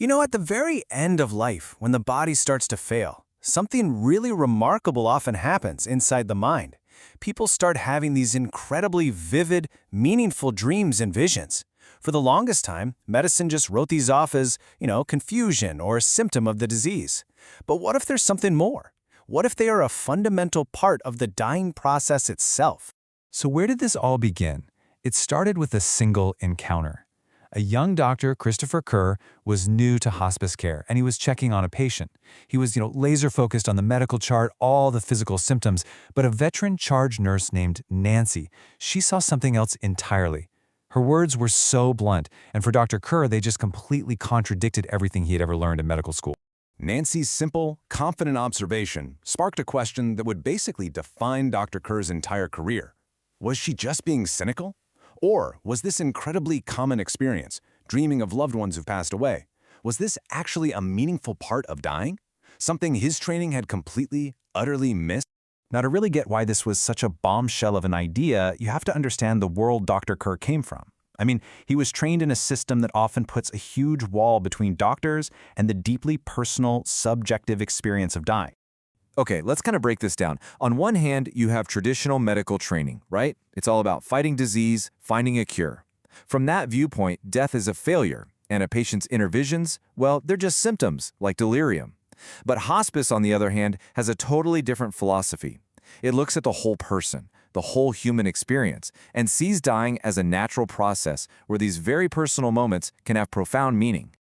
At the very end of life, when the body starts to fail, something really remarkable often happens inside the mind. People start having these incredibly vivid, meaningful dreams and visions. For the longest time, medicine just wrote these off as, confusion or a symptom of the disease. But what if there's something more? What if they are a fundamental part of the dying process itself? So where did this all begin? It started with a single encounter. A young doctor, Christopher Kerr, was new to hospice care, and he was checking on a patient. He was, laser focused on the medical chart, all the physical symptoms, but a veteran charge nurse named Nancy, she saw something else entirely. Her words were so blunt, and for Dr. Kerr, they just completely contradicted everything he had ever learned in medical school. Nancy's simple, confident observation sparked a question that would basically define Dr. Kerr's entire career. Was she just being cynical? Or was this incredibly common experience, dreaming of loved ones who've passed away? Was this actually a meaningful part of dying? Something his training had completely, utterly missed? Now, to really get why this was such a bombshell of an idea, you have to understand the world Dr. Kerr came from. He was trained in a system that often puts a huge wall between doctors and the deeply personal, subjective experience of dying. Okay, let's kind of break this down. On one hand, you have traditional medical training, right? It's all about fighting disease, finding a cure. From that viewpoint, death is a failure, and a patient's inner visions, well, they're just symptoms, like delirium. But hospice, on the other hand, has a totally different philosophy. It looks at the whole person, the whole human experience, and sees dying as a natural process where these very personal moments can have profound meaning.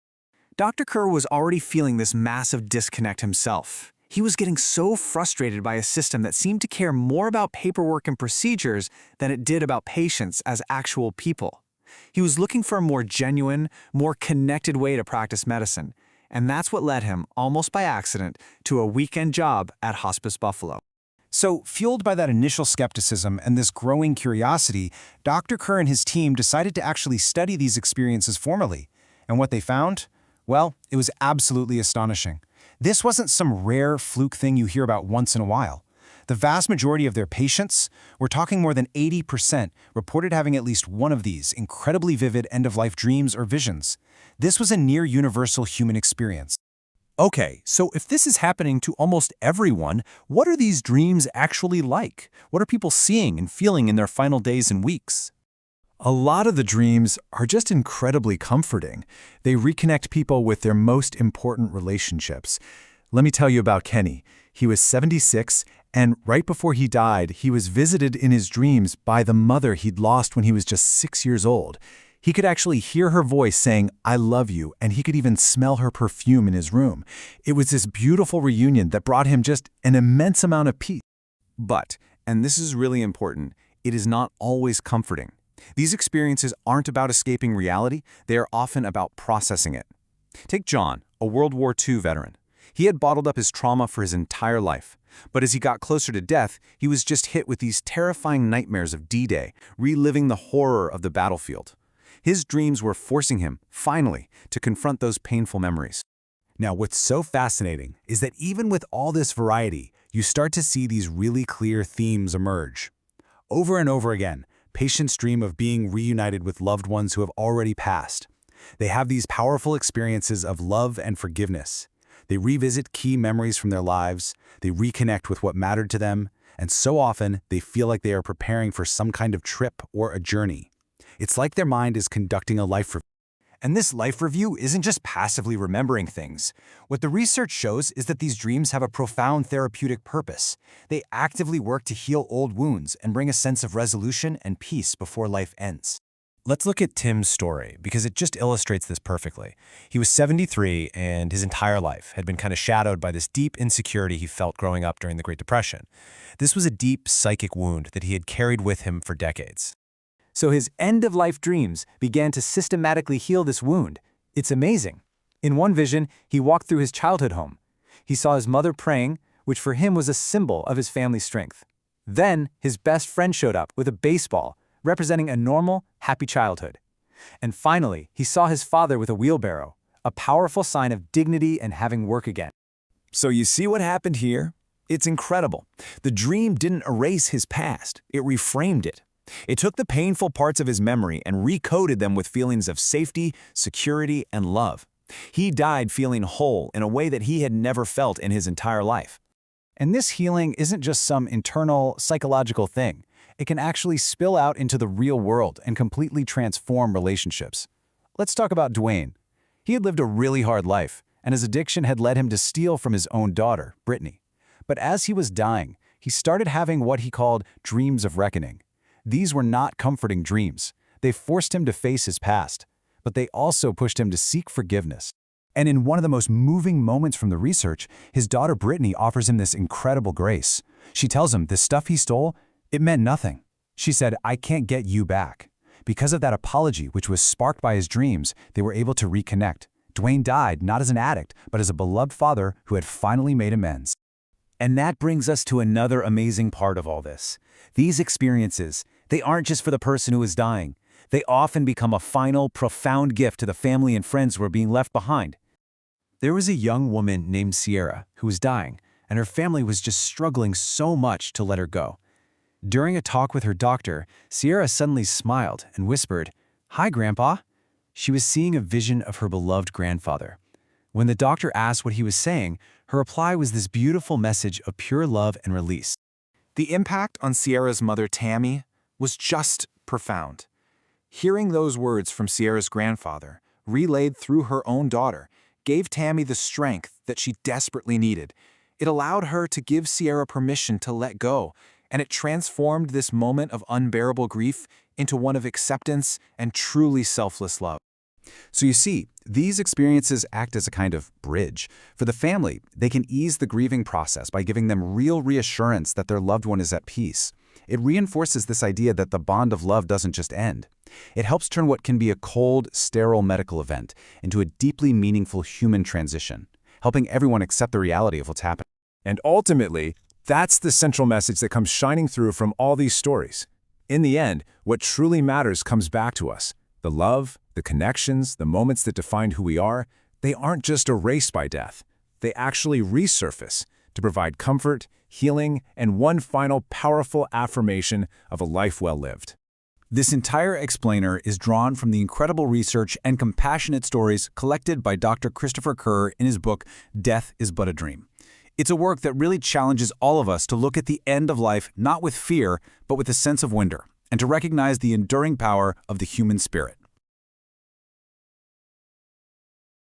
Dr. Kerr was already feeling this massive disconnect himself. He was getting so frustrated by a system that seemed to care more about paperwork and procedures than it did about patients as actual people. He was looking for a more genuine, more connected way to practice medicine, and that's what led him, almost by accident, to a weekend job at Hospice Buffalo. So, fueled by that initial skepticism and this growing curiosity, Dr. Kerr and his team decided to actually study these experiences formally. And what they found? Well, it was absolutely astonishing. This wasn't some rare fluke thing you hear about once in a while. The vast majority of their patients, we're talking more than 80%, reported having at least one of these incredibly vivid end-of-life dreams or visions. This was a near-universal human experience. Okay, so if this is happening to almost everyone, what are these dreams actually like? What are people seeing and feeling in their final days and weeks? A lot of the dreams are just incredibly comforting. They reconnect people with their most important relationships. Let me tell you about Kenny. He was 76, and right before he died, he was visited in his dreams by the mother he'd lost when he was just 6 years old. He could actually hear her voice saying, "I love you," and he could even smell her perfume in his room. It was this beautiful reunion that brought him just an immense amount of peace. But, and this is really important, it is not always comforting. These experiences aren't about escaping reality, they are often about processing it. Take John, a World War II veteran. He had bottled up his trauma for his entire life. But as he got closer to death, he was just hit with these terrifying nightmares of D-Day, reliving the horror of the battlefield. His dreams were forcing him, finally, to confront those painful memories. Now, what's so fascinating is that even with all this variety, you start to see these really clear themes emerge. Over and over again, patients dream of being reunited with loved ones who have already passed. They have these powerful experiences of love and forgiveness. They revisit key memories from their lives, they reconnect with what mattered to them, and so often they feel like they are preparing for some kind of trip or a journey. It's like their mind is conducting a life review. And this life review isn't just passively remembering things. What the research shows is that these dreams have a profound therapeutic purpose. They actively work to heal old wounds and bring a sense of resolution and peace before life ends. Let's look at Tim's story, because it just illustrates this perfectly. He was 73, and his entire life had been kind of shadowed by this deep insecurity he felt growing up during the Great Depression. This was a deep psychic wound that he had carried with him for decades. So his end-of-life dreams began to systematically heal this wound. It's amazing. In one vision, he walked through his childhood home. He saw his mother praying, which for him was a symbol of his family's strength. Then, his best friend showed up with a baseball, representing a normal, happy childhood. And finally, he saw his father with a wheelbarrow, a powerful sign of dignity and having work again. So you see what happened here? It's incredible. The dream didn't erase his past, it reframed it. It took the painful parts of his memory and recoded them with feelings of safety, security, and love. He died feeling whole in a way that he had never felt in his entire life. And this healing isn't just some internal, psychological thing. It can actually spill out into the real world and completely transform relationships. Let's talk about Dwayne. He had lived a really hard life, and his addiction had led him to steal from his own daughter, Brittany. But as he was dying, he started having what he called dreams of reckoning. These were not comforting dreams. They forced him to face his past, but they also pushed him to seek forgiveness. And in one of the most moving moments from the research, his daughter Brittany offers him this incredible grace. She tells him this stuff he stole, it meant nothing. She said, "I can't get you back." Because of that apology, which was sparked by his dreams, they were able to reconnect. Dwayne died not as an addict, but as a beloved father who had finally made amends. And that brings us to another amazing part of all this. These experiences, they aren't just for the person who is dying. They often become a final, profound gift to the family and friends who are being left behind. There was a young woman named Sierra who was dying, and her family was just struggling so much to let her go. During a talk with her doctor, Sierra suddenly smiled and whispered, "Hi, Grandpa." She was seeing a vision of her beloved grandfather. When the doctor asked what he was saying, her reply was this beautiful message of pure love and release. The impact on Sierra's mother, Tammy, was just profound. Hearing those words from Sierra's grandfather, relayed through her own daughter, gave Tammy the strength that she desperately needed. It allowed her to give Sierra permission to let go, and it transformed this moment of unbearable grief into one of acceptance and truly selfless love. So you see, these experiences act as a kind of bridge. For the family, they can ease the grieving process by giving them real reassurance that their loved one is at peace. It reinforces this idea that the bond of love doesn't just end. It helps turn what can be a cold, sterile medical event into a deeply meaningful human transition, helping everyone accept the reality of what's happening. And ultimately, that's the central message that comes shining through from all these stories. In the end, what truly matters comes back to us. The love, the connections, the moments that define who we are, they aren't just erased by death. They actually resurface to provide comfort, healing, and one final powerful affirmation of a life well lived. This entire explainer is drawn from the incredible research and compassionate stories collected by Dr. Christopher Kerr in his book, Death is But a Dream. It's a work that really challenges all of us to look at the end of life not with fear, but with a sense of wonder, and to recognize the enduring power of the human spirit.